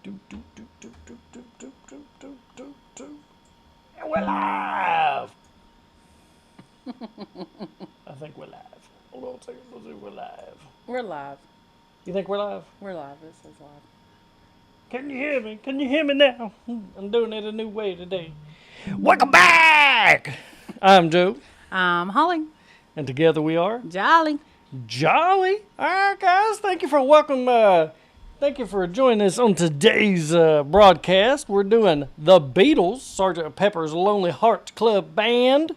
And we're live. I think we're live. Hold on a second. Let's see, we're live. We're live. You think we're live? We're live. This is live. Can you hear me? Can you hear me now? I'm doing it a new way today. Welcome back! I'm Joe. I'm Holly. And together we are Jolly. Jolly. All right, guys. Thank you for joining us on today's broadcast. We're doing The Beatles, Sgt. Pepper's Lonely Hearts Club Band.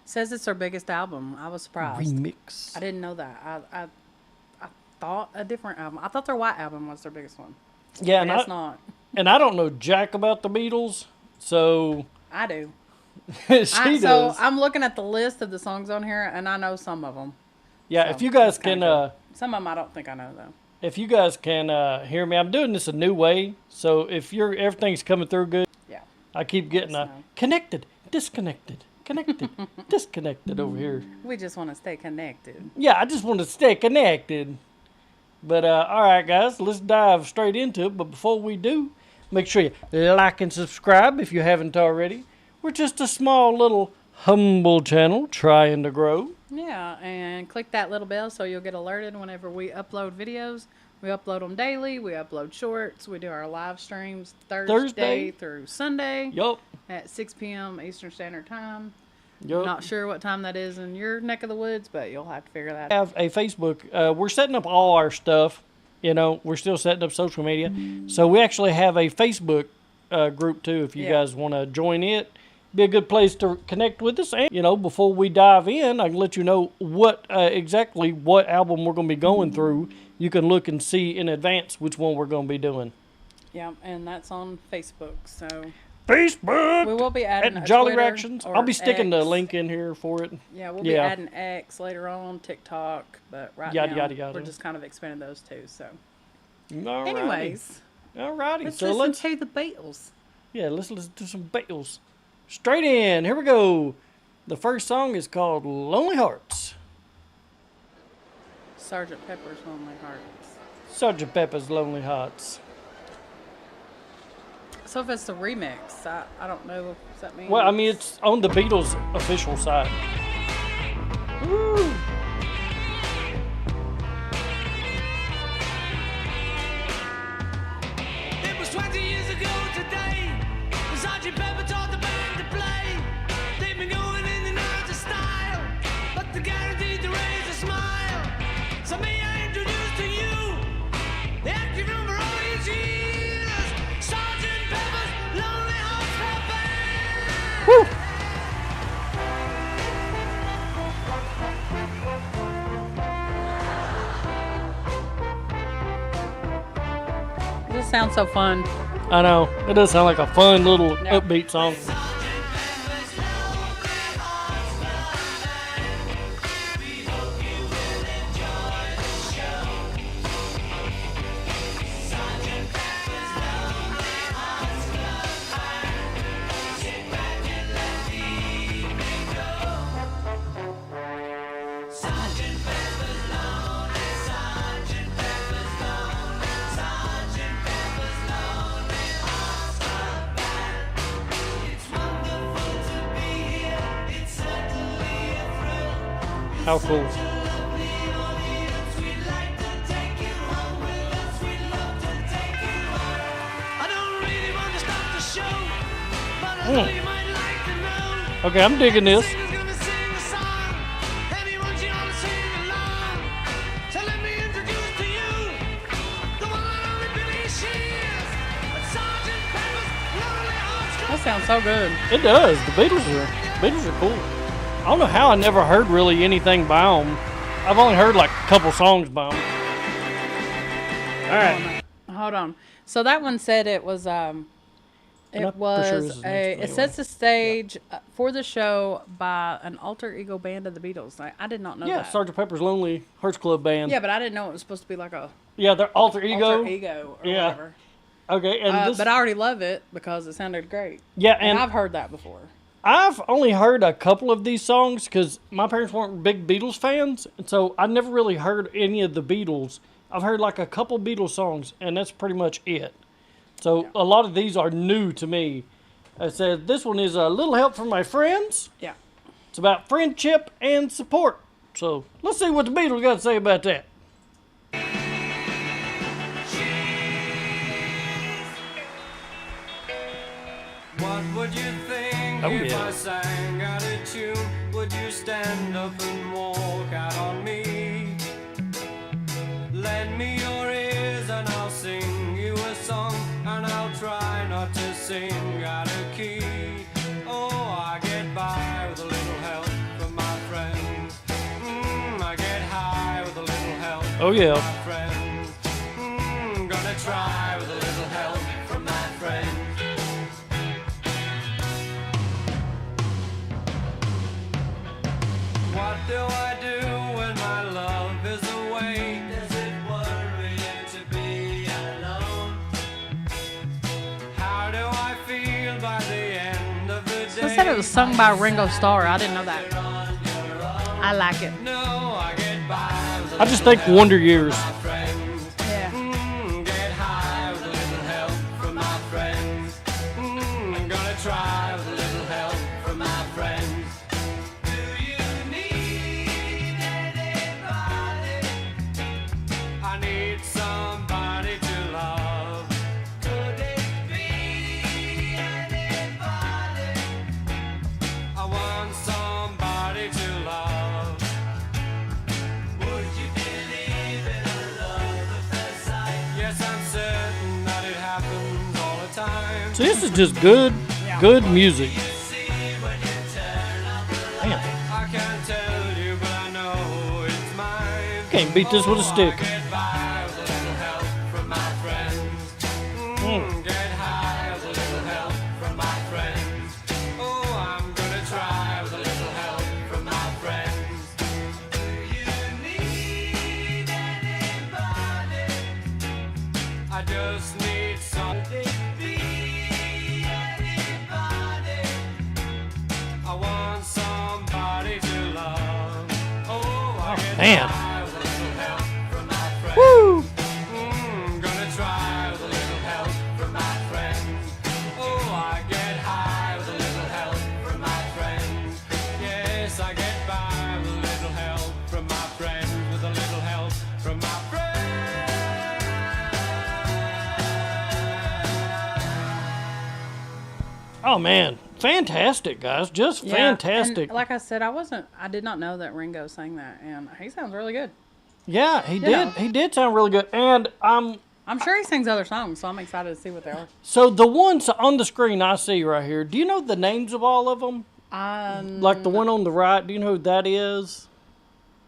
Says it's their biggest album. I was surprised. Remix. I didn't know that. I thought a different album. I thought their White Album was their biggest one. Yeah, and it's not. And I don't know jack about the Beatles, so... I do. she does. So I'm looking at the list of the songs on here, and I know some of them. Yeah, so if you guys can... some of them I don't think I know, though. If you guys can hear me, I'm doing this a new way, so if everything's coming through good, yeah, I keep getting connected, disconnected, connected, disconnected over here. We just want to stay connected. Yeah, I just want to stay connected. But, all right, guys, let's dive straight into it. But before we do, make sure you like and subscribe if you haven't already. We're just a small little humble channel trying to grow. Yeah, and click that little bell so you'll get alerted whenever we upload videos. We upload them daily. We upload shorts. We do our live streams Thursday through Sunday. Yup. At 6 p.m. Eastern Standard Time. Yup. Not sure what time that is in your neck of the woods, but you'll have to figure that out. We have a Facebook. We're setting up all our stuff. You know, we're still setting up social media. So we actually have a Facebook group, too, if you guys want to join it. Be a good place to connect with us. And, you know, before we dive in, I can let you know exactly what album we're going to be going through. You can look and see in advance which one we're going to be doing. Yeah, and that's on Facebook, so... Facebook! We will be adding at Jolly Twitter Reactions. I'll be sticking the link in here for it. Yeah, we'll be adding X later on, TikTok, but right now we're just kind of expanding those two, so... Alrighty. Anyways, alrighty. Let's so listen to the Beatles. Yeah, let's listen to some Beatles. Straight in. Here we go. The first song is called Lonely Hearts. Sgt. Pepper's Lonely Hearts. Sgt. Pepper's Lonely Hearts. So if it's the remix, I don't know if that means... Well, I mean, it's on the Beatles official site. Woo! It was 20 years ago today, when Sgt. Pepper taught the band to play. They've been going in and out of style, but they're guaranteed to raise a smile. So may I introduce to you the active room for all these years, Sgt. Pepper's Lonely Hearts Club Band. Woo! This sounds so fun. I know. It does sound like a fun little upbeat song. How cool. Okay, I'm digging this. That sounds so good. It does. The Beatles are cool. I don't know how I never heard really anything by them. I've only heard like a couple songs by them. All right. Hold on. So that one said it was it sets the stage for the show by an alter ego band of the Beatles. I did not know that. Yeah, Sgt. Pepper's Lonely Hearts Club Band. Yeah, but I didn't know it was supposed to be like a their alter ego. Alter ego or whatever. Okay, and but I already love it because it sounded great. Yeah, and I've heard that before. I've only heard a couple of these songs because my parents weren't big Beatles fans, and so I never really heard any of the Beatles. I've heard like a couple Beatles songs, and that's pretty much it. So a lot of these are new to me. I said this one is a little help from my friends. Yeah. It's about friendship and support. So let's see what the Beatles got to say about that. What would you think if I sang out a tune? Would you stand up and walk out on me? Lend me your ears and I'll sing you a song, and I'll try not to sing out of key. Oh, I get by with a little help from my friends. I get high with a little help Oh yeah. from my friends. Gonna try with a little help from my friends. What do I do when my love is away? Does it worry you to be alone? How do I feel by the end of the day? So it said it was sung by Ringo Starr. I didn't know that. I like it. No, I get by with a I just think Wonder Years. friends. Yeah. Get high with a little help from my friends. Gonna try with a little help from my friends. Do you need anybody? I need somebody to love. Could it be anybody? I want somebody to love. Would you believe in a love at first sight? Yes, I'm certain that it happens all the time. So this is just good music. See when you turn up the Man, I can't tell you, but I know it's mine. can't beat this with a stick. I get by with a little help from my friends. Get high with a little help from my friends. Oh, I'm gonna try with a little help from my friends. Do you need anybody? I just need somebody. I want somebody to love. Oh, I get Man. by with a little help from my friends. Woo! Gonna try with a little help from my friends. Oh, I get high with a little help from my friends. Yes, I get by with a little help from my friends. With a little help from my friends. Oh man, fantastic, guys! Just Yeah, fantastic. and like I said, I did not know that Ringo sang that, and he sounds really good. Yeah, he did. know. He did sound really good. And I'm sure he sings other songs, so I'm excited to see what they are. so the ones on the screen I see right here. Do you know the names of all of them? Like the one on the right. Do you know who that is?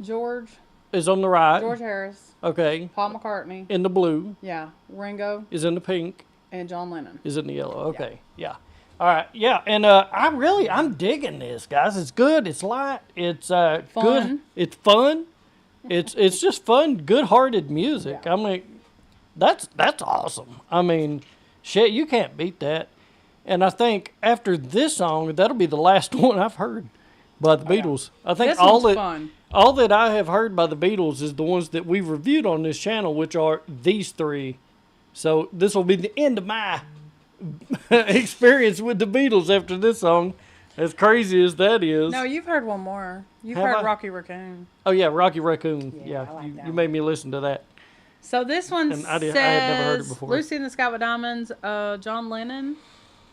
George Is on the right. Harris, Okay. Paul McCartney, In the blue yeah, Ringo, is in the pink. and John Lennon. Is in the yellow. Okay. Yeah. All right. Yeah. And I'm digging this, guys. It's good. It's light. It's good. Fun. It's fun. It's just fun, good-hearted music. Yeah. I mean, that's awesome. I mean, shit, you can't beat that. And I think after this song, that'll be the last one I've heard by the Beatles. I think This one's fun. all that I have heard by the Beatles is the ones that we've reviewed on this channel, which are these three. So this will be the end of my experience with the Beatles after this song, as crazy as that is. No, you've heard one more. You've Have heard I? Rocky Raccoon. Oh yeah, Rocky Raccoon. Yeah, Yeah, I like that you one. made me listen to that. So this one And says, I had never heard it before. Lucy in the Sky with Diamonds. John Lennon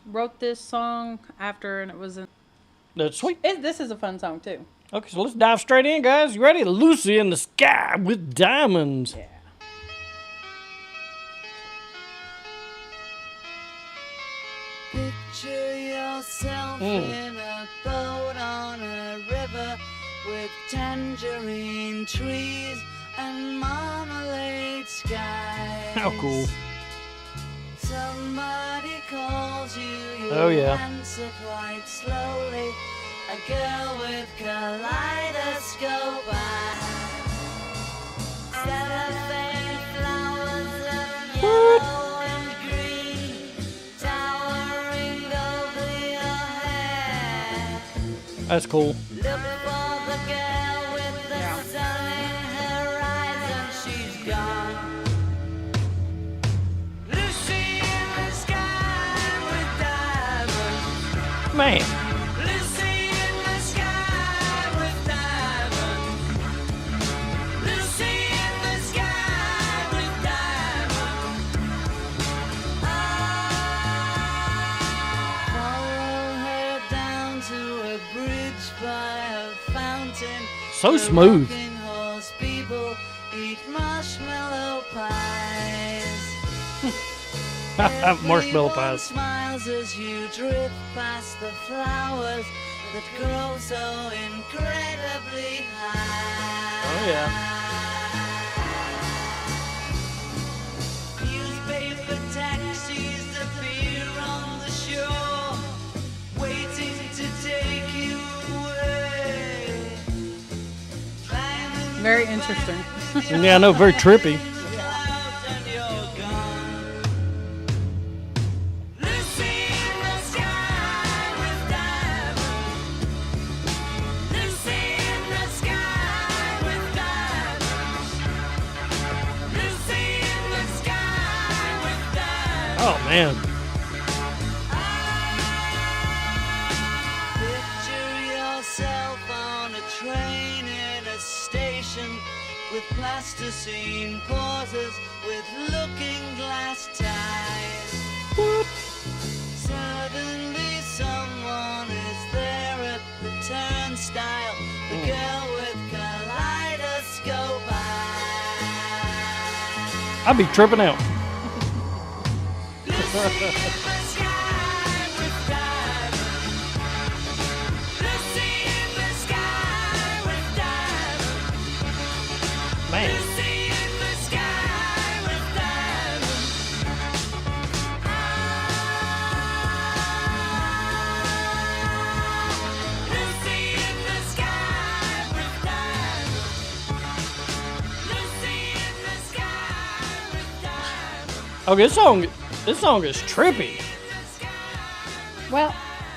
wrote this song after, and it was in. That's sweet. This is a fun song too. Okay, so let's dive straight in, guys. You ready? Lucy in the Sky with Diamonds. Yeah. Picture yourself in a boat on a river with tangerine trees and marmalade skies. How cool. Somebody calls you, you Oh, yeah. answer quite slowly. A girl with kaleidoscope eyes. Cellophane flowers of yellow and green, towering over your head. That's cool. Look for the girl with the sun in her eyes, and she's gone. Lucy in the Man. Lucy in the sky with diamonds. Lucy in the sky with diamonds. Follow her down to a bridge by a fountain. So The smooth. rocking horse people eat marshmallow pies. Marshmallow Everyone pies. smiles as you drift past the flowers that grow so incredibly high. Oh, yeah. Newspaper taxis appear on the shore, waiting to take you away. Climbing Very interesting. Yeah, I know, very trippy. out and you're gone. Lucy in the sky with diamonds. Lucy in the sky with diamonds. Lucy in the sky with diamonds. Oh, man. Picture yourself on a train in a station with plasticine pauses with looking glass ties. Suddenly someone is there at the turnstile, the girl with kaleidoscope eyes. I'd be tripping out. Lucy in the sky with diamonds. Lucy in the sky with diamonds. Man. Lucy in the sky with diamonds. Lucy in the sky with diamonds. Lucy in the sky with diamonds. Okay, this song is trippy. Well,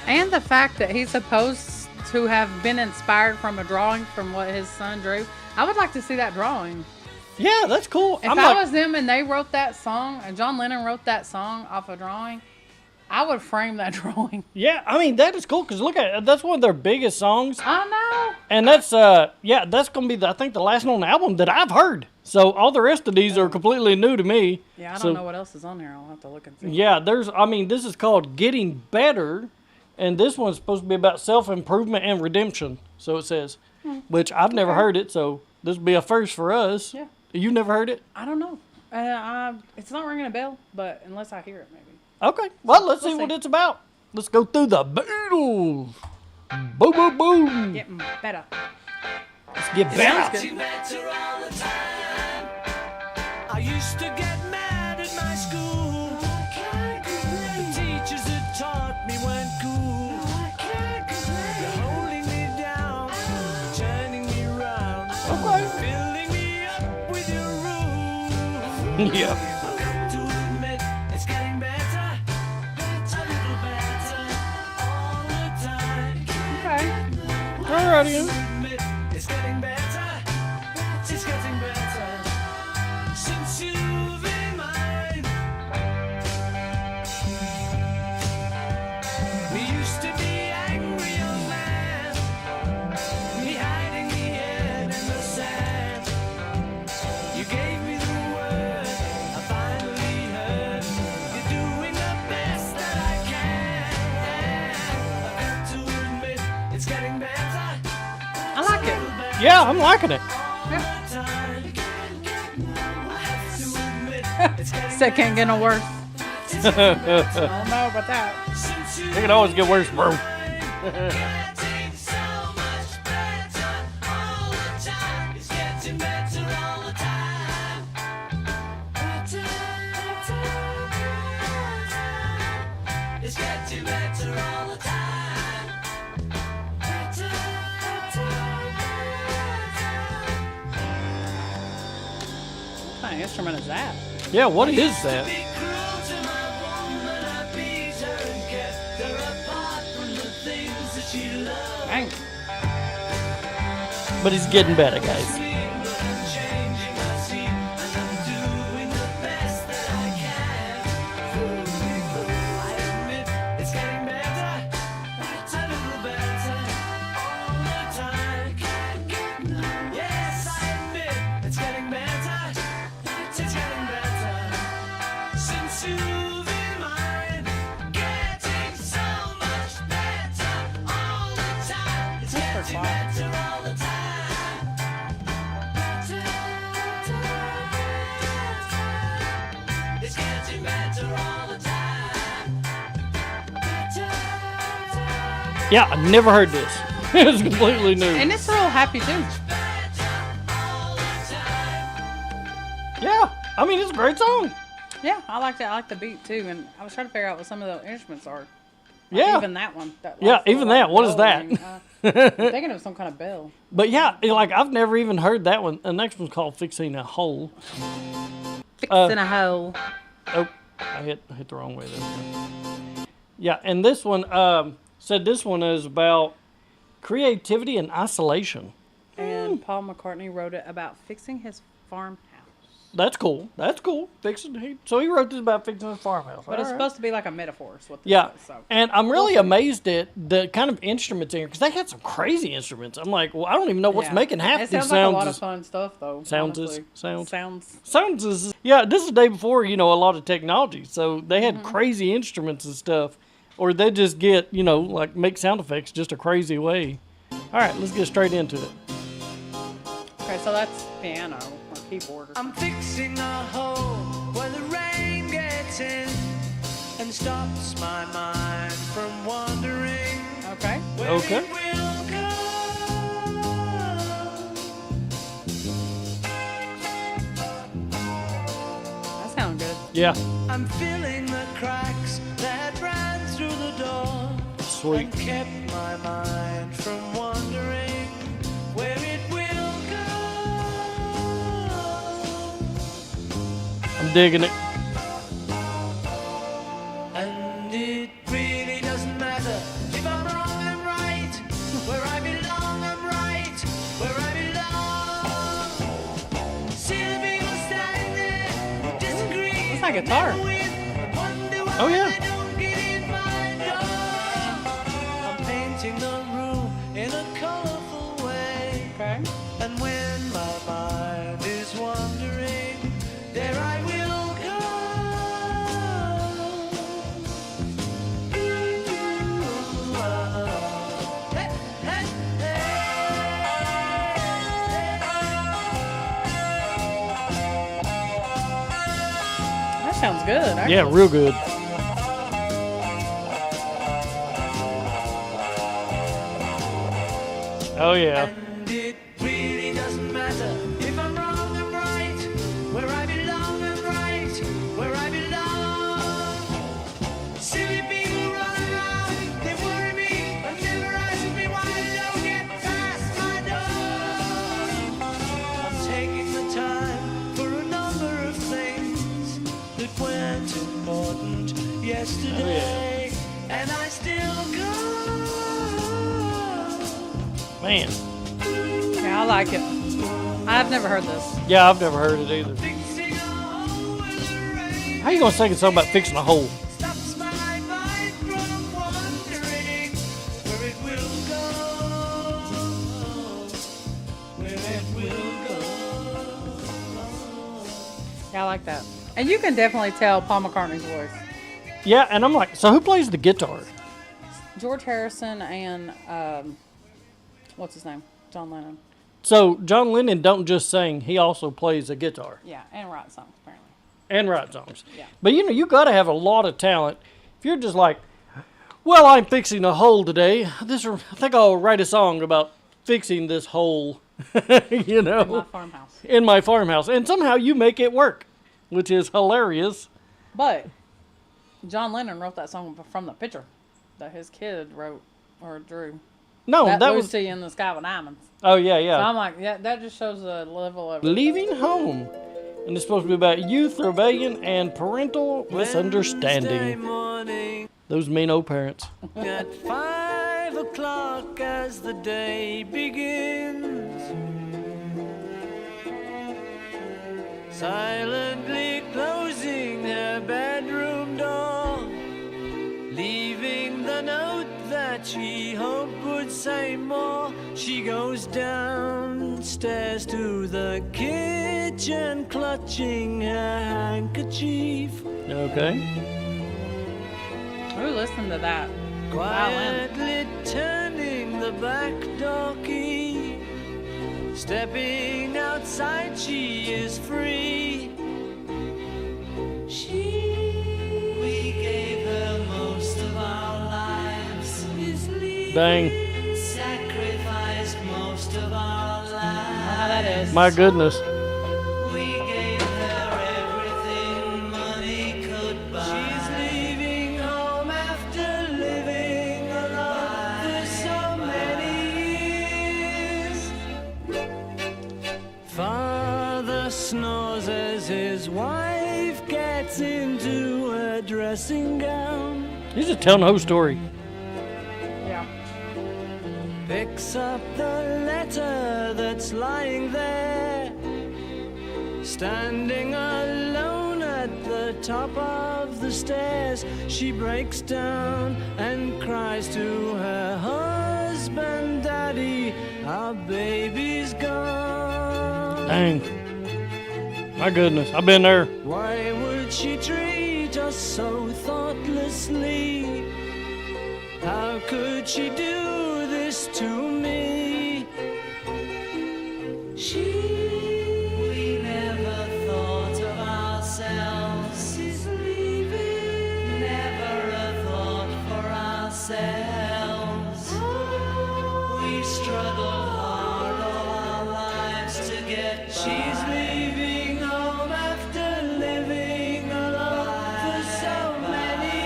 and the fact that he's supposed to have been inspired from a drawing from what his son drew. I would like to see that drawing. Yeah, that's cool. If I was them and they wrote that song, and John Lennon wrote that song off a drawing, I would frame that drawing. Yeah, I mean, that is cool because look at it. That's one of their biggest songs. I know. And that's, yeah, that's going to be, I think, the last one on the album that I've heard. So all the rest of these are completely new to me. Yeah, I don't So, know what else is on there. I'll have to look and see. Yeah, this is called Getting Better. And this one's supposed to be about self-improvement and redemption. So it says, which I've never heard it. So this will be a first for us. Yeah. You never heard it? I don't know. It's not ringing a bell, but unless I hear it, maybe. Okay. Well, let's see We'll what see. it's about. Let's go through the Beatles. Boom, boom, boom. Getting better. Let's get better. Getting better all the time. I used to get mad at my school. The teachers that taught me weren't cool. You're holding me down, turning me round, Okay. filling me up with your rules. Yeah. I've got to admit, it's getting better, a little better all the time. Okay. Alrighty. Admit, it's getting better, it's getting better since you've been mine. We used to be angry young man, me hiding me head in the sand. You gave me the word, I finally heard. You're doing the best that I can. I've got to admit, it's getting better. I like it. Yeah, I'm liking it. Said can't get no worse. I don't know about that. It can always get worse, bro. It's getting better all the time. What kind of instrument is that? Yeah, what is that? Be cruel to my woman, I beat her and kept her apart from the things that she loved. Dang. But he's getting better, guys. But I'm changing my scene, and I'm doing the best that I can. I admit it's getting better. peace and soothing mind. Getting so much better all the time. It's getting better all the time. It's getting better all the time. Yeah, I never heard this. It's completely new. And it's real happy too. Yeah, I mean, it's a great song. Yeah, I like that. I like the beat too. And I was trying to figure out what some of the instruments are. Like Yeah. even that one. Yeah, even that. What is that? I'm thinking it was some kind of bell. But yeah, like I've never even heard that one. The next one's called Fixing a Hole. Fixing a hole. Oh, I hit the wrong way there. Yeah, and this one said this one is about creativity and isolation. And Paul McCartney wrote it about fixing his farmhouse. That's cool. That's cool. So he wrote this about fixing his farmhouse. But it's supposed to be like a metaphor. Is what this Yeah, is, so. and I'm really amazed at the kind of instruments in here because they had some crazy instruments. I'm like, well, I don't even know what's Yeah. making half It these sounds sounds. like a lot of fun stuff, though. honestly. Sounds is yeah. This is the day before a lot of technology, so they had crazy instruments and stuff, or they just get like make sound effects just a crazy way. All right, let's get straight into it. Okay, so that's piano or keyboard. Or I'm fixing a hole where the rain gets in and stops my mind from wandering okay. where Okay. it will go. That sounds good. Yeah, I'm filling the cracks that ran through the door sweet. and kept my mind from wandering where it will go. I'm digging it. And it really doesn't matter if I'm wrong, I'm right. Where I belong, I'm right. Where I belong. See the people standing there, disagree. It's like a guitar. Oh, yeah. I don't get in my door. I'm painting the room in a colorful way. Okay. And when my mind is wandering, there I will go. Hey, hey, That sounds good. Actually. Yeah, real good. Oh yeah. And it really doesn't matter if I'm wrong, I'm right. Where I belong, I'm right. Where I belong. Silly people run around, they worry me, but never ask me why I don't get past my door. I'm taking the time for a number of things that weren't important yesterday, and I still go. Man. Yeah, I like it. I've never heard this. Yeah, I've never heard it either. Fixing a hole where the rain How you gonna sing a song about fixing a hole? stops my mind from wandering where it will go. Where it will go. Yeah, I like that. And you can definitely tell Paul McCartney's voice. Yeah, and I'm like, so who plays the guitar? George Harrison and what's his name? John Lennon. So John Lennon don't just sing; he also plays a guitar Yeah, and write songs apparently. and write songs. Yeah. But you got to have a lot of talent. If you're just like, well, I'm fixing a hole today. I think I'll write a song about fixing this hole. My farmhouse. In my farmhouse, and somehow you make it work, which is hilarious. But John Lennon wrote that song from the picture that his kid wrote or drew. No, that was. Lucy in the Sky with Diamonds. Oh yeah, So yeah. I'm like, yeah, that just shows the level of Leaving home, and it's supposed to be about youth, rebellion, and parental Wednesday misunderstanding. morning Those mean old parents. at 5 o'clock as the day begins. Silently closing her bedroom door, leaving the note that she hoped would say more. She goes downstairs to the kitchen kitchen clutching her handkerchief. Okay. Ooh, listen to that. Quietly turning the back door key. Stepping outside, she is free. We gave her most of our lives. Dang. Sacrificed most of our lives. How that is. My goodness. We gave her everything money could buy. She's leaving home after living alone for so many years. Father snores as his wife gets into her dressing gown. He's just telling the whole story. Yeah. Picks up the letter that's lying there, standing alone at the top of the stairs. She breaks down and cries to her husband, Daddy, our baby's gone. Dang. My goodness. I've been there. Why would she treat us so thoughtlessly? How could she do this to me? We never thought of ourselves. She's leaving. Never a thought for ourselves. We struggled hard all our lives to get. She's leaving home after living alone for so many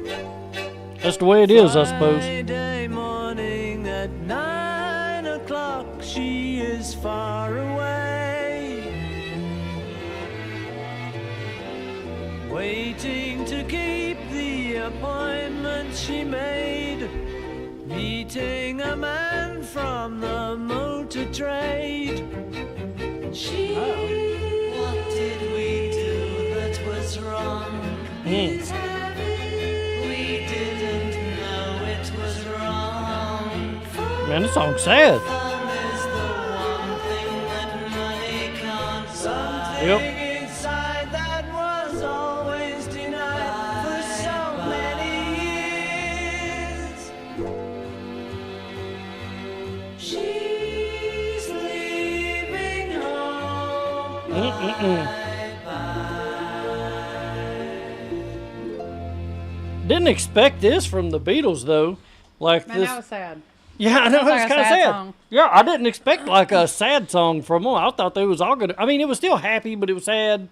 years. That's the way it is, I suppose. Friday morning at 9 o'clock, she is far away, waiting to keep the appointment she made, meeting a man from the motor trade. What did we do that was wrong? We didn't know it was wrong. Man, this song's sad. Fun is the one thing that money can't buy. Something Yep. inside that was always denied for so many years. She's leaving home. Didn't expect this from the Beatles, though. Like Man, this. that was sad. Yeah, I know. Sounds It was like a kind of sad sad. song. Yeah, I didn't expect like a sad song from them. I thought they was all good. I mean, it was still happy, but it was sad.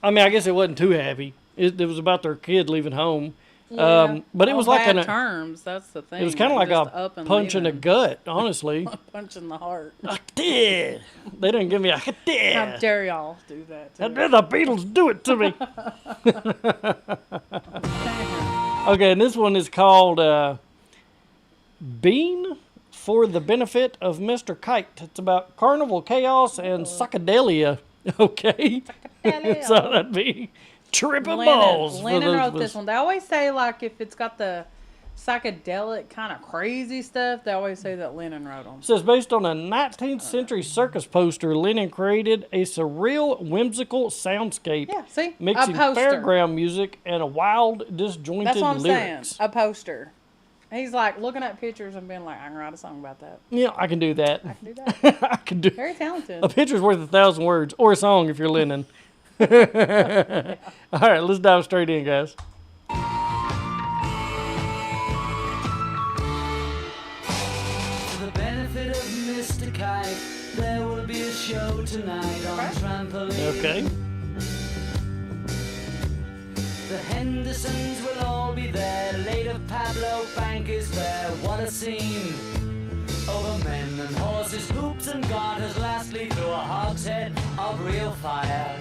I mean, I guess it wasn't too happy. It was about their kid leaving home. But it was On like bad a. terms. That's the thing. It was kind of like Just a up and punch in the leaving. gut, honestly. Punch in the heart. I did. They didn't give me a How did. dare y'all do that to How me? dare the Beatles do it to me? Okay, and this one is called Bean for the Benefit of Mr. Kite. It's about carnival chaos and psychedelia. Okay. So that'd be tripping balls. for Lennon those wrote of this us. one. They always say, like, if it's got the psychedelic kind of crazy stuff, they always say that Lennon wrote them. It says, based on a 19th century circus poster, Lennon created a surreal, whimsical soundscape. Yeah, see? Mixing a poster. fairground music and a wild, disjointed That's what I'm lyrics. saying. A poster. He's like looking at pictures and being like, I can write a song about that. Yeah, I can do that. I can do that. I can do. Very talented. A picture's worth 1,000 words, or a song if you're Lennon. All right, let's dive straight in, guys. For the benefit of Mr. Kite, there will be a show tonight on trampoline. Okay. The Hendersons will all be there. Later, Pablo Bank is there. What a scene! Over men and horses, hoops and garters. Lastly, through a hogshead of real fire.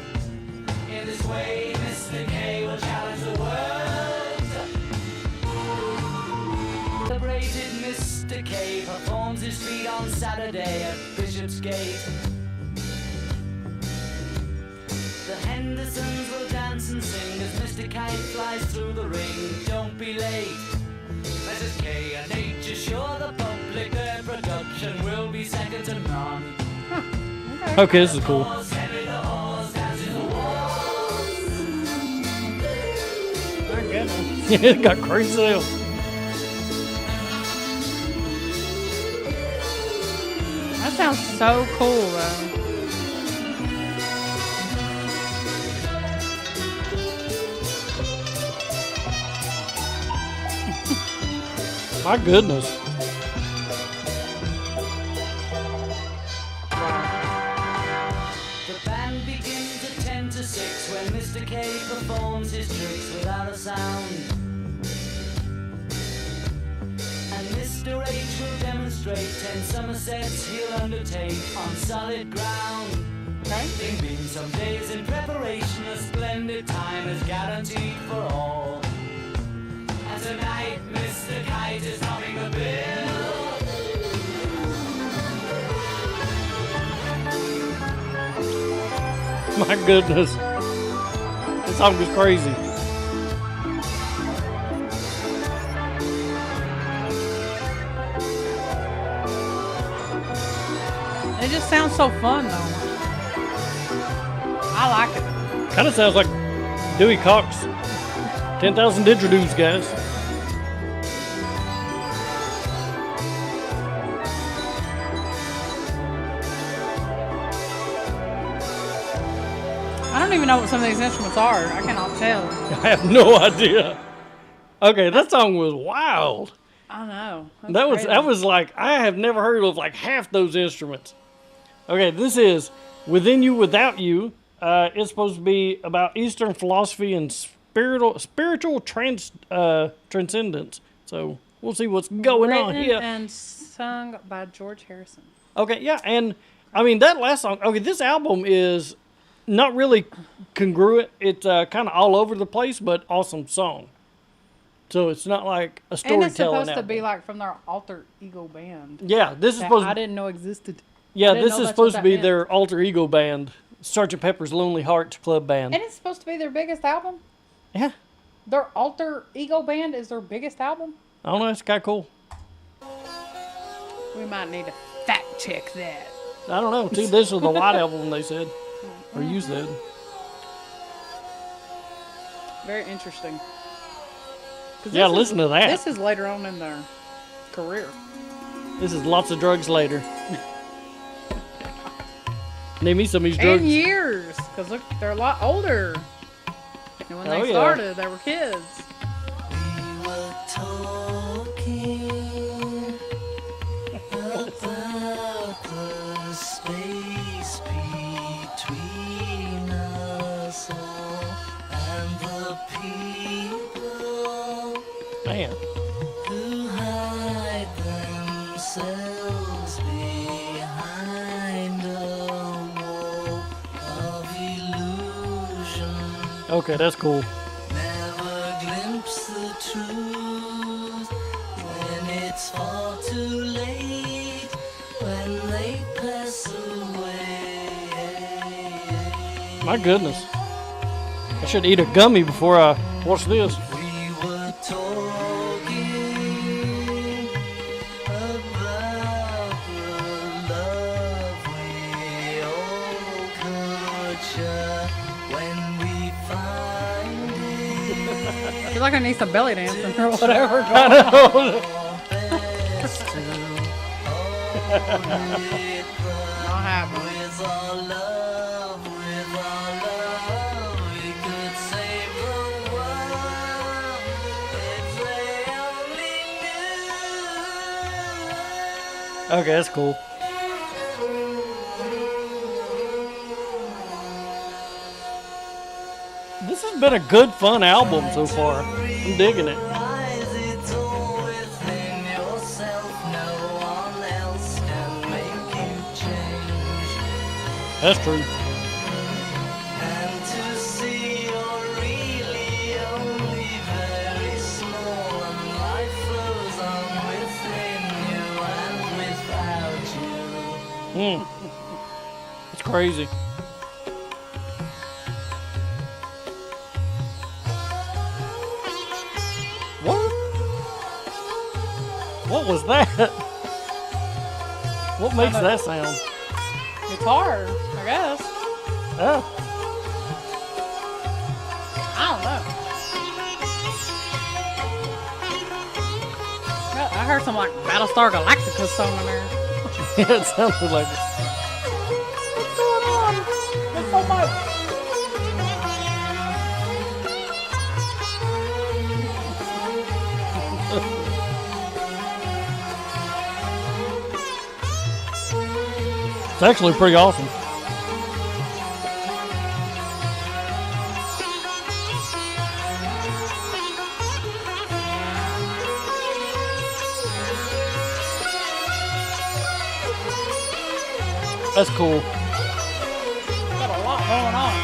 In this way, Mr. K will challenge the world. The braided Mr. K performs his feat on Saturday at Bishopsgate. The Hendersons will dance and sing as Mr. Kite flies through the ring. Don't be late. Mrs. K and H assure the public their production will be second to none. Okay, this is cool. My goodness. It got crazy sales. That sounds so cool, though. My goodness. The band begins at 10 to 6 when Mr. K performs his tricks without a sound. And Mr. H will demonstrate 10 Somersets he'll undertake on solid ground. Bing bing, some days in preparation, a splendid time is guaranteed for all. And tonight Mr. Kite is humming the bill. My goodness. This song was crazy. It just sounds so fun, though. I like it. Kind of sounds like Dewey Cox. 10,000 didgeridoos, guys. I don't even know what some of these instruments are. I cannot tell. I have no idea. Okay, that song was wild. I know. That's That crazy. was like, I have never heard of like half those instruments. Okay, this is Within You, Without You. It's supposed to be about Eastern philosophy and spiritual transcendence. So we'll see what's going on Written here. and sung by George Harrison. Okay, yeah, and I mean that last song. Okay, this album is not really congruent. It's kind of all over the place, but awesome song. So it's not like a And storytelling it's supposed album. to be like from their alter ego band. Yeah, this is That supposed. I didn't know existed. Yeah, I didn't this know is that's supposed what to be that meant. their alter ego band, Sgt. Pepper's Lonely Hearts Club Band. And it's supposed to be their biggest album? Yeah, Their alter ego band is their biggest album? I don't know. It's kind of cool. We might need to fact check that. I don't know. See, this was the White Album, they said, or you said. Very interesting. 'Cause Yeah, this listen to that. This is later on in their career. This is lots of drugs later. Name me some of these drugs. And years. Because look, they're a lot older. And when Oh, they yeah. started, they were kids. We were talking about the space between us all and the people Man, who hide themselves behind a wall of illusion. okay, that's cool. Never glimpse the truth when it's far too late, when they pass away. My goodness. I should eat a gummy before I watch this. We were talking about the love we all could share when we find it. I feel like I need some belly dancing or whatever. I know. Best to hold it Not happening. with our love, we could save the world if they only knew. Okay, that's cool. This has been a good, fun album so far. I'm digging it. Rise, it's all within yourself. No one else can make you change. That's true. And to see you're really only very small, and life flows on within you and without you. It's crazy. What? What was that? What makes that sound? It's guitar, I guess. Oh. I don't know. I heard some like Battlestar Galactica song in there. Yeah, it sounded like it. What's going on? There's so much. It's actually pretty awesome. That's cool. Got a lot going on.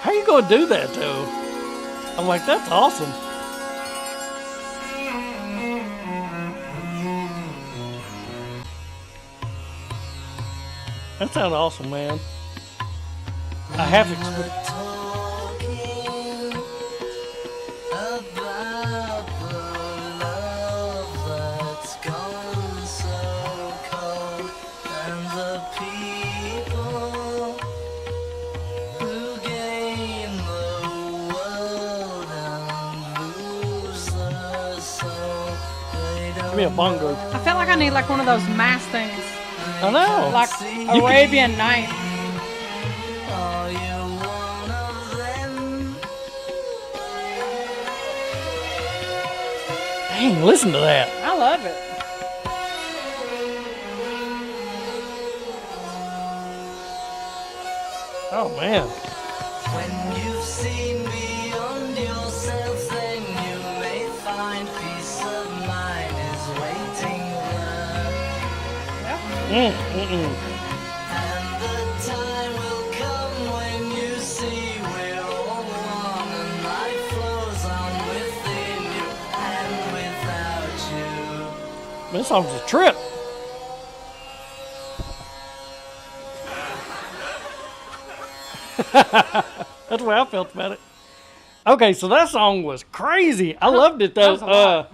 How you gonna do that though? I'm like, that's awesome. That sounds awesome, man. I have experienced. Give me a bongo. I felt like I need like one of those mask things. I know. Like Arabian Night. Dang, listen to that. I love it. Oh man. When you've seen beyond yourself, then you may find peace of mind is waiting there. And the time will come when you see we're all one and life flows on within you and without you. This song's a trip. That's the way I felt about it. Okay, so that song was crazy. I loved it though. That was a lot.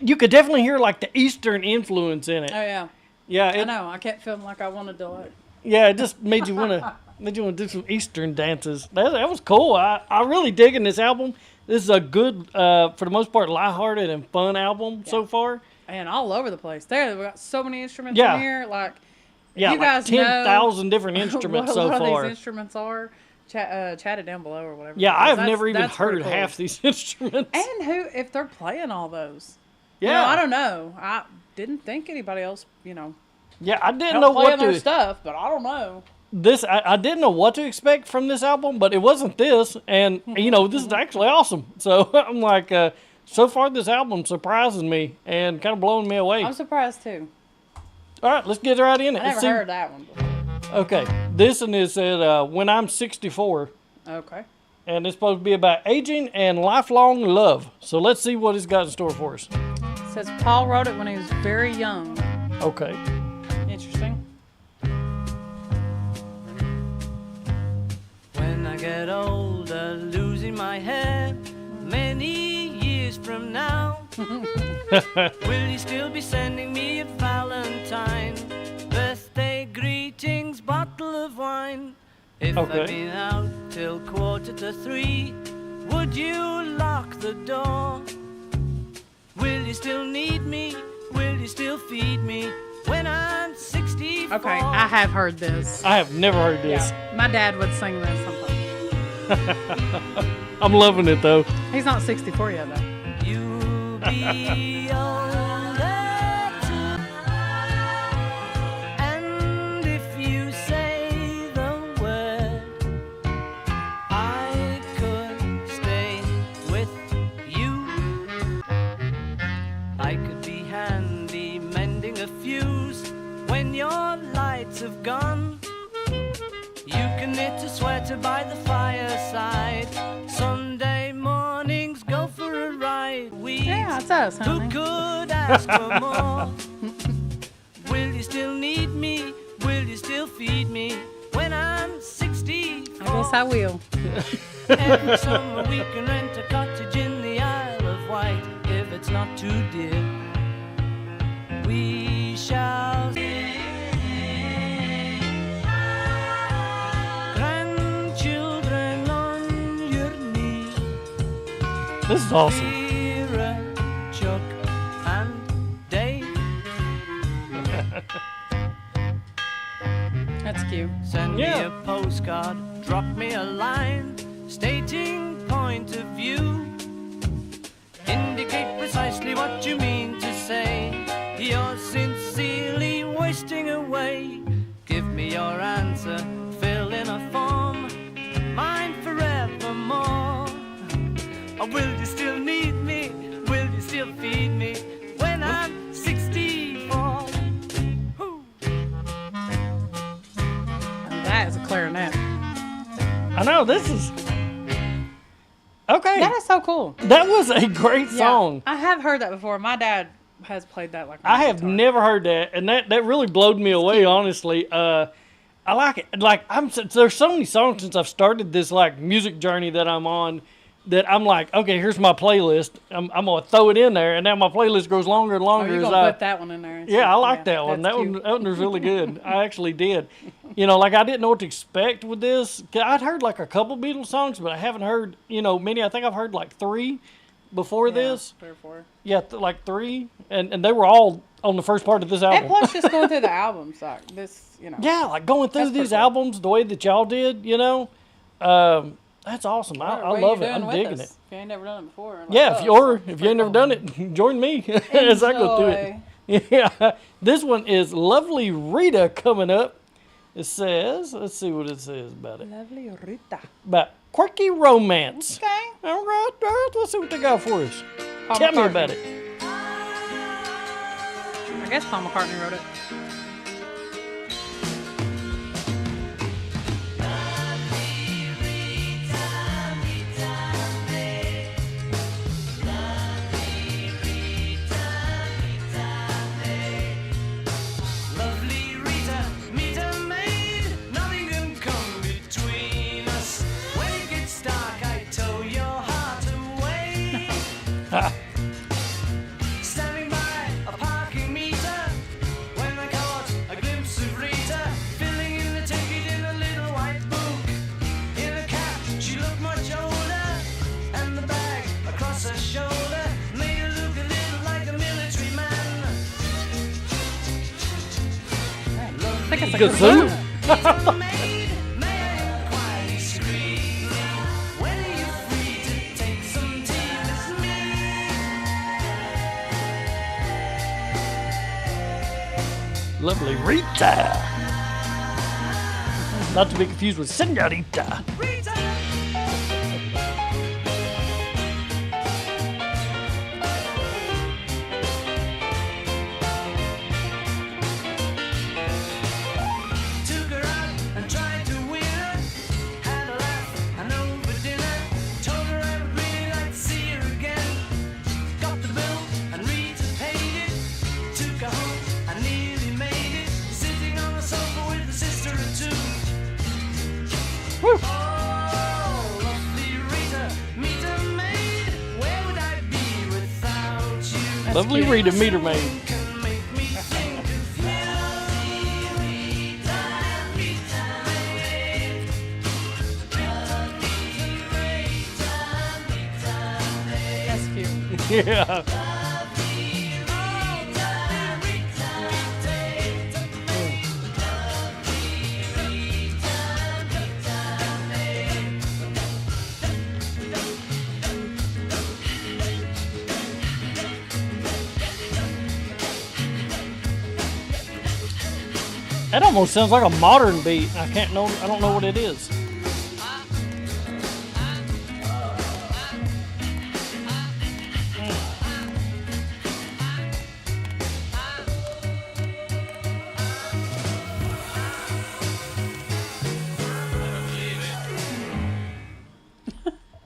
You could definitely hear like the Eastern influence in it. Oh yeah. Yeah, I know. I kept feeling like I wanted to like. Yeah, it just made you want to do some Eastern dances. That was cool. I really digging this album. This is a good, for the most part, lighthearted and fun album so far. And all over the place. There, we got so many instruments Yeah. in here. Like, Yeah, you like guys 10,000 different instruments what a so lot far. of these instruments are. Chat it down below or whatever. Yeah, I have That's- never even that's pretty heard cool. half these instruments. And who, if they're playing all those? Yeah, You know, I don't know. I didn't think anybody else, Yeah, I didn't don't know play what their to. stuff, but I don't know. I didn't know what to expect from this album, but it wasn't this, and this is actually awesome. So I'm like, so far this album surprises me and kind of blowing me away. I'm surprised too. All right, let's get right in it. I Let's never see- heard that one before. Okay, this one is When I'm 64, Okay. and it's supposed to be about aging and lifelong love. So let's see what it's got in store for us. It says Paul wrote it when he was very young. Okay. Interesting. When I get older, losing my hair, many years from now, will you still be sending me a Valentine? Birthday greetings, bottle of wine. If Okay. I've been out till 2:45, would you lock the door? Will you still need me? Will you still feed me when I'm 64? Okay, I have heard this. I have never heard this. Yeah, my dad would sing this sometimes. I'm loving it though. He's not 64 yet though. You'll be older too. And if you say the word, I could stay with you. I could be handy mending a fuse when your lights have gone. You can knit a sweater by the fireside. Sunday mornings go for a ride. Yeah, it's us, Who honey. could ask for more? Will you still need me? Will you still feed me when I'm 64? I guess I will. Every summer we can rent a cottage in the Isle of Wight if it's not too dear. we shall see grandchildren on your knee. This is awesome. Vera, Chuck, and Dave. That's cute. Send Yeah. me a postcard, drop me a line, stating point of view. Indicate precisely what you mean to say. You're sincerely wasting away. Give me your answer, fill in a form, mine forevermore. Or will you still need me? Will you still feed me when I'm 64? Whew. And that is a clarinet. I know, this is... Okay. That is so cool. That was a great Yeah, song. I have heard that before. My dad has played that like I have never heard that, and that really blowed me away, honestly. I like it. Like, there's so many songs since I've started this, like, music journey that I'm on that I'm like, okay, here's my playlist. I'm going to throw it in there, and now my playlist grows longer and Oh, longer. you're as going to I, put that one in there. Yeah, I like that one. that's That one, cute. that one was really good. I actually did. You know, like I didn't know what to expect with this. 'Cause I'd heard like a couple Beatles songs, but I haven't heard, many. I think I've heard like 3 before Yeah, this. 3 or 4. Yeah, like 3. And they were all on the first part of this And album. plus, just going through the albums, like this, Yeah, like going through That's these pretty cool. albums the way that y'all did, that's awesome. I What are love you it. doing I'm with digging us? it. If you ain't never done it before. Like Yeah, us, if you it's ain't never pretty done it, join me as I go through it. Enjoy. Yeah, this one is Lovely Rita coming up. It says, let's see what it says about it. Lovely Rita. About quirky romance. Okay. All right, let's see what they got for us. Paul Tell me McCartney. about it. I guess Paul McCartney wrote it. Lovely Rita, meet a maid. Nothing can come between us. When it gets dark, I tow your heart away. Standing by a parking meter, when I caught a glimpse of Rita, filling in the ticket in a little white book. In a cap, she looked much older, and the bag across her shoulder made her look a little like a military man. I think it's a Kazoo. kazoo. Maid, may I inquire discreetly, when are you free to take some tea with me? Lovely Rita. Not to be confused with Senorita. Rita! Took her out and tried to win her. Had a laugh and over dinner. Told her I would really like to see her again. Got the bill and Rita paid it. Took her home and nearly made it. Sitting on the sofa with a sister or two. Woo. Oh, lovely Rita, meet a maid. Where would I be without you? Lovely cute. Rita, meter maid. Can make me think of you. That's cute. Yeah. That almost sounds like a modern beat. I don't know what it is.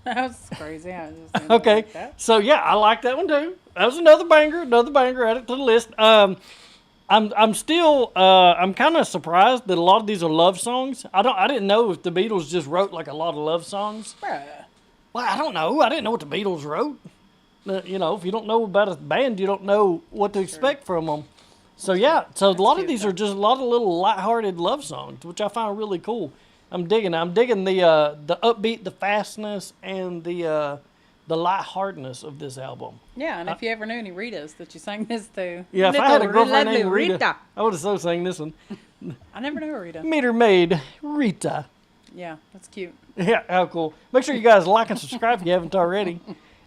That was crazy. I just didn't Okay, like that. so yeah, I like that one too. That was another banger. Add it to the list. I'm still I'm kind of surprised that a lot of these are love songs. I didn't know if the Beatles just wrote like a lot of love songs. Bruh. Well, I don't know. I didn't know what the Beatles wrote. If you don't know about a band, you don't know what to expect from them. So yeah, so a lot of these are just a lot of little lighthearted love songs, which I find really cool. I'm digging the upbeat, the fastness, and the lightheartedness of this album. Yeah, and if you ever knew any Ritas that you sang this to. Yeah, if I had a girlfriend lovely named Rita, I would have so sang this one. I never knew a Rita. Meter maid, Rita. Yeah, that's cute. Yeah, how cool. Make sure you guys like and subscribe if you haven't already.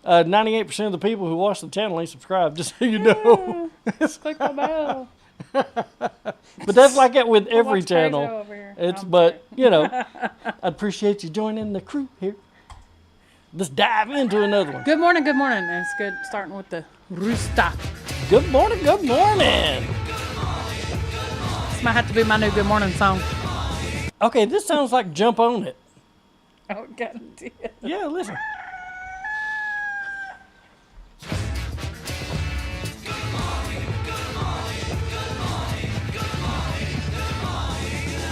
98% of the people who watch the channel ain't subscribed, just so you know. Click the bell. But that's like it with every Watch channel. Crazo over here. It's I'm but you know, I appreciate you joining the crew here. Let's dive into another one. Good morning, good morning. And it's good starting with the rooster. Good morning, good morning. This might have to be my new good morning song. Okay, this sounds like Jump On It. Oh, God, dear. Yeah, listen.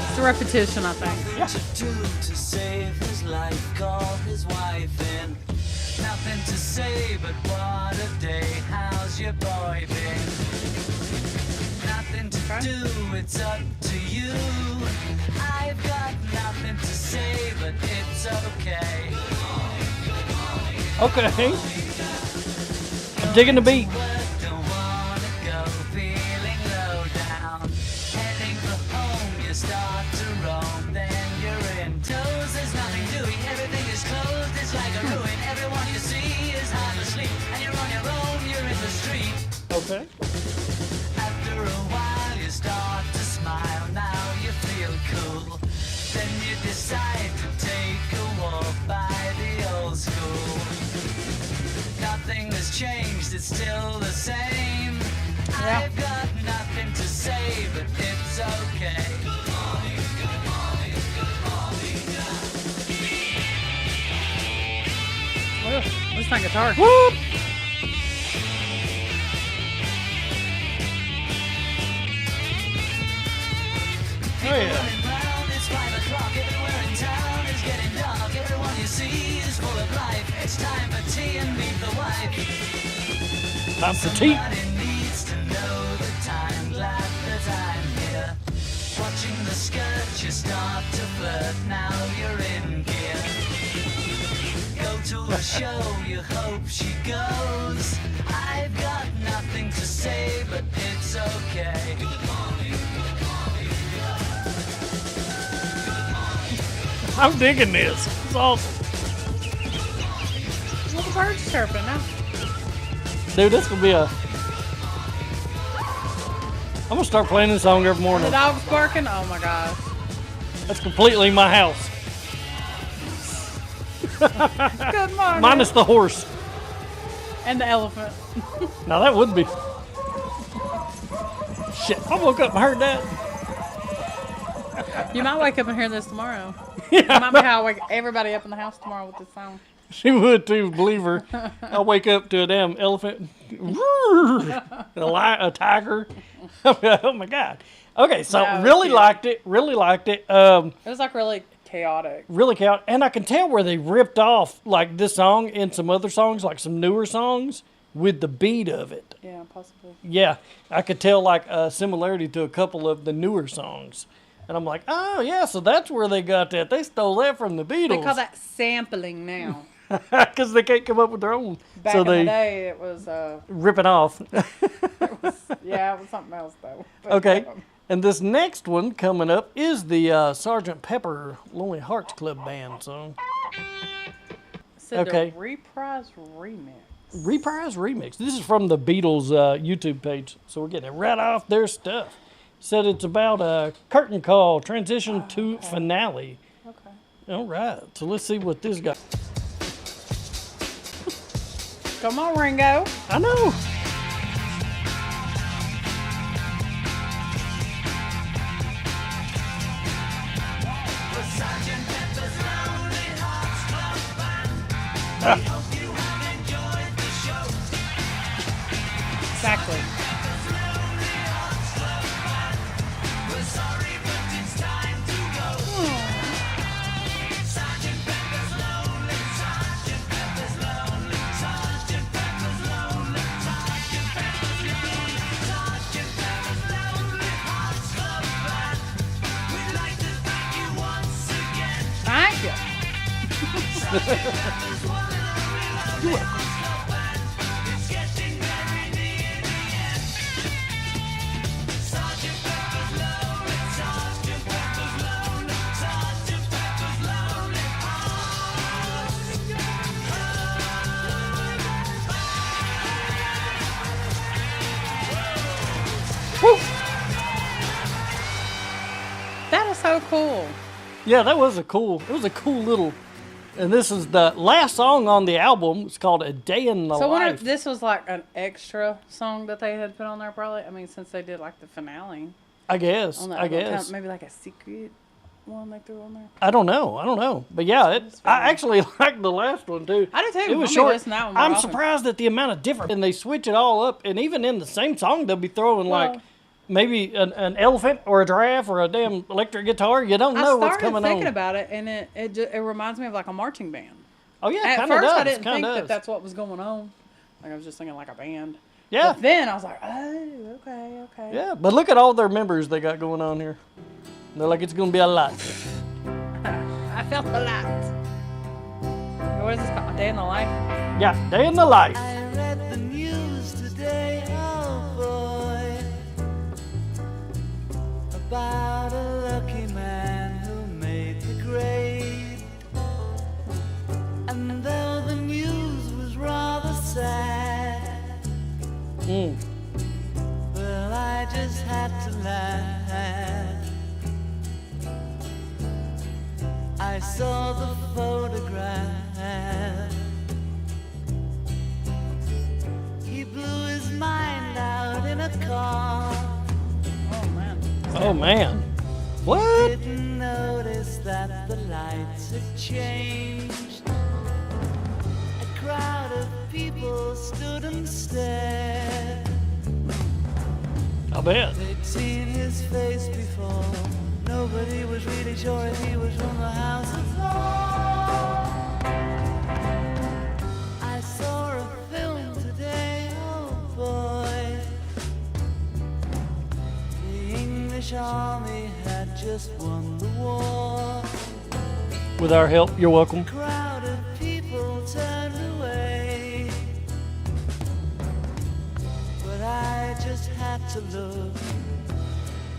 It's a repetition, I think. Yeah. To do to save his life, call his wife in. Nothing to say, but what a day. How's your boy been? Nothing to do, it's up to you. I've got nothing to say, but it's okay. Okay. I'm digging the beat. Don't wanna go, feeling low down. Heading for home, you start to roam, then you're in toes. There's nothing doing, everything is closed. It's like a ruin. Everyone you see is half asleep, and you're on your own. You're in the street. Okay. After a while, you start to smile. Now you feel cool. Then you decide to take a walk by the old school. Nothing has changed, it's still the same. Yeah. I've got nothing to say, but it's okay. Well, it's not guitar. Whoop. Oh yeah. Running round, it's 5 o'clock. Everywhere in town is getting dark. Everyone you see is full of life. It's time for tea and meet the wife. Time for tea. Somebody needs to know the time. Glad that I'm here. Watching the skirt, you start to flirt. Now you're in gear. Go to a show, you hope she goes. I've got nothing to say, but it's okay. I'm digging this. It's awesome. Well, the bird's chirping now. Dude, this could be a... I'm going to start playing this song every The morning. dog's barking. Oh, my gosh. That's completely my house. Good morning. Minus the horse. And the elephant. Now that would be... Shit, I woke up and heard that. You might wake up and hear this tomorrow. It might be how I wake everybody up in the house tomorrow with this song. She would too, believe her. I'll wake up to a damn elephant. A tiger. Oh my God. Okay, so Yeah, it was really cute. liked it. Really liked it. It was like really chaotic. Really count. And I can tell where they ripped off like this song and some other songs, like some newer songs, with the beat of it. Yeah, possibly. Yeah, I could tell like a similarity to a couple of the newer songs. And I'm like, oh yeah, so that's where they got that. They stole that from the They call Beatles. that sampling now. Because they can't come up with their own. Back so in they the day, it was, rip it off. yeah, it was something else, though. But, Okay. And this next one coming up is the Sgt. Pepper Lonely Hearts Club Band song. Said Okay. the reprise remix. Reprise Remix. This is from the Beatles YouTube page. So we're getting it right off their stuff. Said it's about a curtain call, transition to finale. Okay. All right. So let's see what this got. Come on, Ringo. I know. Exactly. That is so cool. Yeah, that was it was a cool little, and this is the last song on the album. It's called A Day in the So Life. this was like an extra song that they had put on there, probably. I mean, since they did like the finale. I guess. On that I guess. maybe like a secret one they threw on there. I don't know. But yeah, I actually liked the last one too. I do too. It was I'll be short. listening to that one more I'm often. surprised at the amount of different, and they switch it all up. And even in the same song, they'll be throwing like maybe an elephant or a giraffe or a damn electric guitar. You don't know what's coming on. I started thinking about it, and it reminds me of like a marching band. Oh yeah, At kind of first, does. I didn't think does. that that's what was going on. Like I was just thinking like a band. Yeah. But then I was like, oh, okay. Yeah, but look at all their members they got going on here. They're like, it's going to be a lot. I felt a lot. What is this called? A Day in the Life? Yeah, Day in the Life. I read the news today, oh boy, about a lucky man who made the grade. And though the news was rather sad, well, I just had to laugh. I saw the photograph. He blew his mind out in a car. Oh, man. Oh, man. What? Didn't notice that the lights had changed. A crowd of people stood and stared. I bet. They'd seen his face before. Nobody was really sure if he was from the House of Law. I saw a film today, oh boy. The English army had just won the war. With our help, you're welcome. A crowd of people turned away, but I just had to look.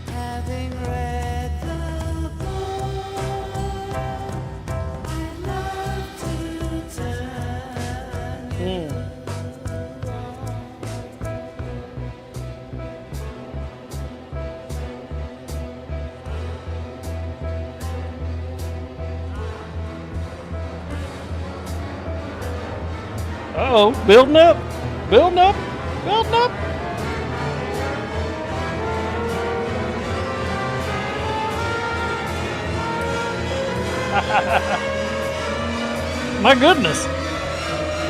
Having read the book, I'd love to turn you on. Uh-oh, building up. My goodness.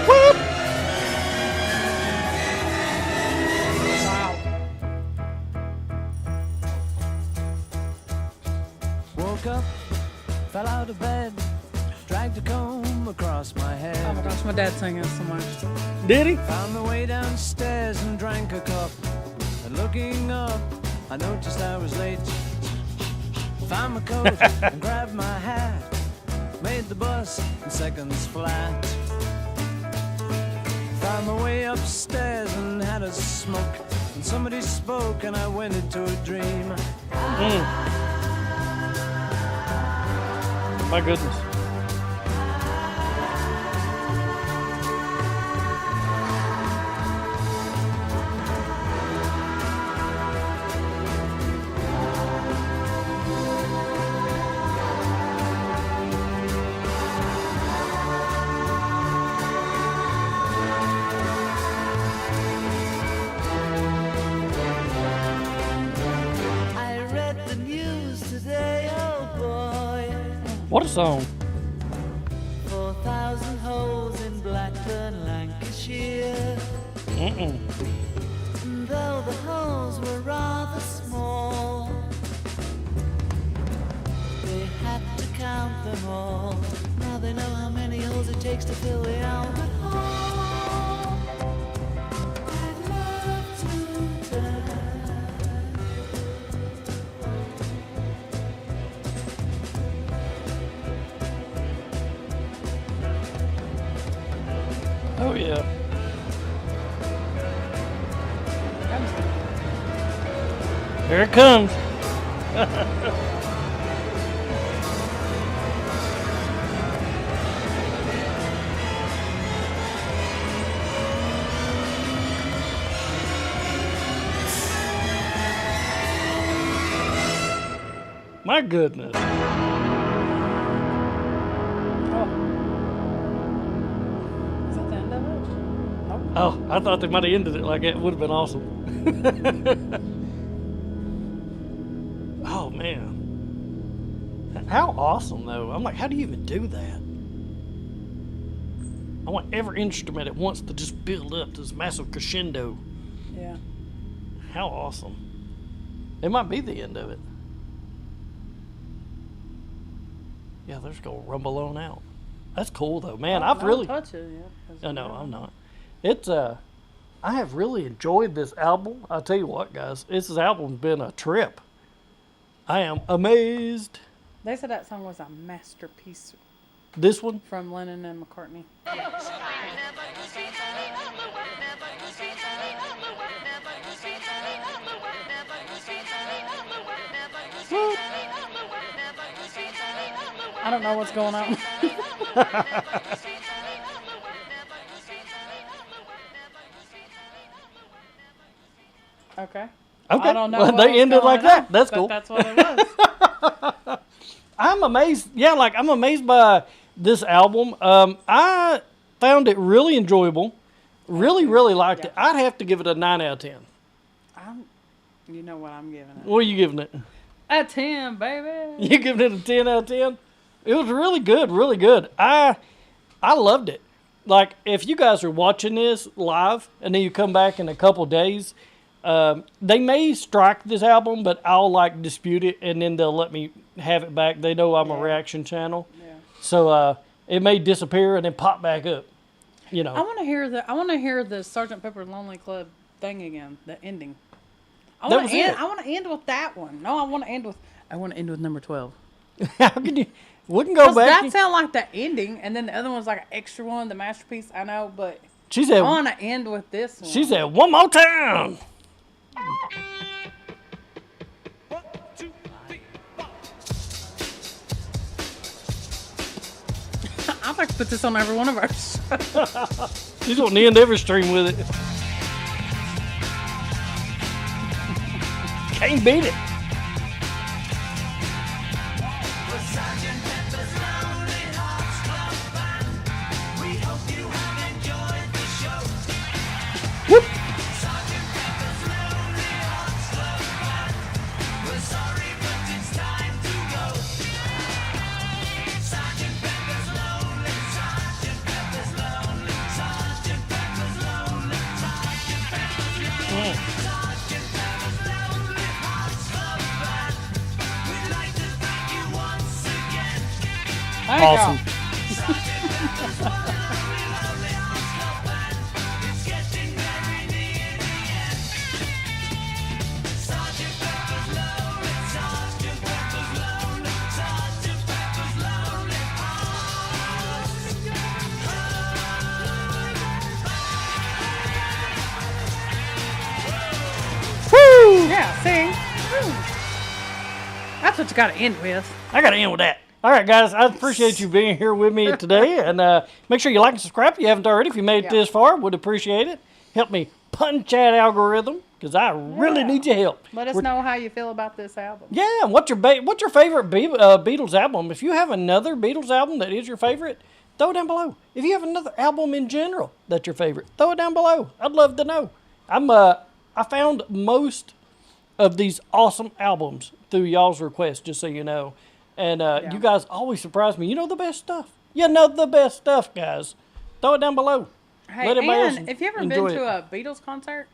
What? Woke up, fell out of bed, dragged a comb across my head. Oh my gosh, my dad's singing so much. Did he? Found my way downstairs and drank a cup. And looking up, I noticed I was late. Found my coat and grabbed my hat. Made the bus in seconds flat. Found my way upstairs and had a smoke. And somebody spoke and I went into a dream. My goodness. I read the news today, oh boy. What a song. 4,000 holes in Blackburn, Lancashire. Mm-mm. And though the holes were rather small, they had to count them all. Now they know how many holes it takes to fill the Albert Hall. I'd love to turn. yeah. Here it comes. My goodness. Oh. Is that the end of it? Nope. Oh, I thought they might have ended it like that. It would have been awesome. Oh, man. How awesome, though. I'm like, how do you even do that? I want every instrument at once to just build up to this massive crescendo. Yeah. How awesome. It might be the end of it. Yeah, they're just going to rumble on out. That's cool, though. Man, I've really... touch it yet. No, I'm not. It's, I have really enjoyed this album. I'll tell you what, guys. This album's been a trip. I am amazed. They said that song was a masterpiece This one? from Lennon and McCartney. I don't know what's going on. Okay. Okay. I don't know Well, what they was ended going like that. on, That's but cool. That's what it was. I'm amazed. Yeah, like, I'm amazed by this album. I found it really enjoyable. Really liked it. I'd have to give it a 9 out of 10. You know what I'm giving it. What are you giving it? A 10, baby. You giving it a 10 out of 10? It was really good, really good. I loved it. Like, if you guys are watching this live and then you come back in a couple days, they may strike this album, but I'll like dispute it and then they'll let me have it back. They know I'm a reaction channel. Yeah. So it may disappear and then pop back up. You know. I want to hear the Sgt. Pepper's Lonely Club thing again, the ending. I want to end with that one. No, I want to end with number 12. How can you? We can go back. That sound like the ending, and then the other one's like an extra one, the masterpiece. I know, but She said. I want to end with this one. She said one more time. 1, 2, 3, 4. I'd like to put this on every one of ours. She's wanting to end every stream with it. Can't beat it. Whoop. Awesome. Woo! Yeah, see? Woo. That's what you got to end with. I got to end with that. All right, guys, I appreciate you being here with me today. And make sure you like and subscribe if you haven't already. If you made it this far, would appreciate it. Help me punch that algorithm because I really need your help. Let us know how you feel about this album. Yeah, what's your favorite Beatles album? If you have another Beatles album that is your favorite, throw it down below. If you have another album in general that's your favorite, throw it down below. I'd love to know. I found most of these awesome albums through y'all's requests, just so you know. And you guys always surprise me. You know the best stuff. You know the best stuff, guys. Throw it down below. Hey, Let everybody else and if you ever been enjoy to it. a Beatles concert,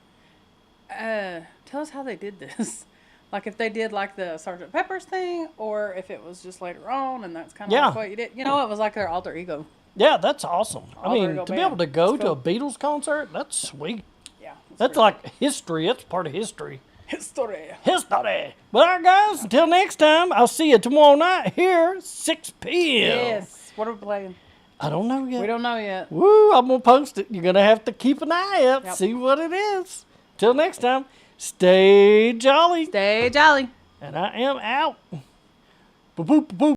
tell us how they did this. Like if they did like the Sgt. Pepper's thing, or if it was just later on, and that's kind of like what you did. You know, it was like their alter ego. Yeah, that's awesome. I Alter mean, ego to be band. able to go It's to a cool. Beatles concert, that's sweet. Yeah. That's like history. That's part of history. history. History. But all right, guys, until next time, I'll see you tomorrow night here, 6 p.m. Yes. What are we playing? I don't know yet. We don't know yet. Woo, I'm going to post it. You're going to have to keep an eye out, Yep. see what it is. Till next time, stay jolly. Stay jolly. And I am out. Boop, boop, boop.